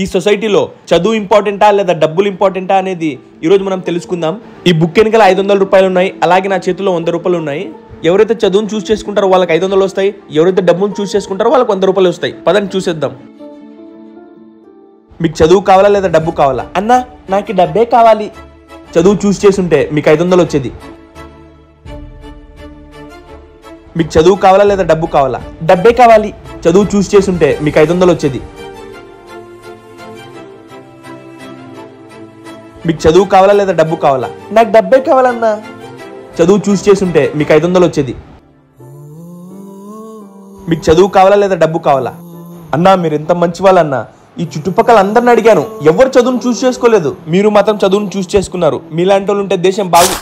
ఈ సొసైటీలో చదువు ఇంపార్టెంటా లేదా డబ్బులు ఇంపార్టెంటా అనేది ఈరోజు మనం తెలుసుకుందాం. ఈ బుక్ వెనకాల 500 రూపాయలు ఉన్నాయి, అలాగే నా చేతిలో 100 రూపాయలు ఉన్నాయి. ఎవరైతే చదువును చూస్ చేసుకుంటారో వాళ్ళకి 500 వస్తాయి, ఎవరైతే డబ్బును చూస్ చేసుకుంటారో వాళ్ళకి 100 రూపాయలు వస్తాయి. పదండి చూసేద్దాం. మీకు చదువు కావాలా లేదా డబ్బు కావాలా? అన్నా నాకు డబ్బే కావాలి. చదువు చూస్ చేసుంటే మీకు 500 వచ్చేది. మీకు చదువు కావాలా లేదా డబ్బు కావాలా? డబ్బే కావాలి. చదువు చూస్ చేసుంటే మీకు 500 వచ్చేది. మీకు చదువు కావాలా లేదా డబ్బు కావాలా? నాకు డబ్బే కావాలన్నా. చదువు చూస్ చేసుంటే మీకు 500 వచ్చేది. మీకు చదువు కావాలా లేదా డబ్బు కావాలా? అన్నా మీరు ఎంత మంచి వాళ్ళన్నా. ఈ చుట్టుపక్కల అందరిని అడిగాను, ఎవరు చదువును చూస్ చేసుకోలేదు, మీరు మాత్రం చదువును చూస్ చేసుకున్నారు. మీలాంటి వాళ్ళు ఉంటే దేశం బాగు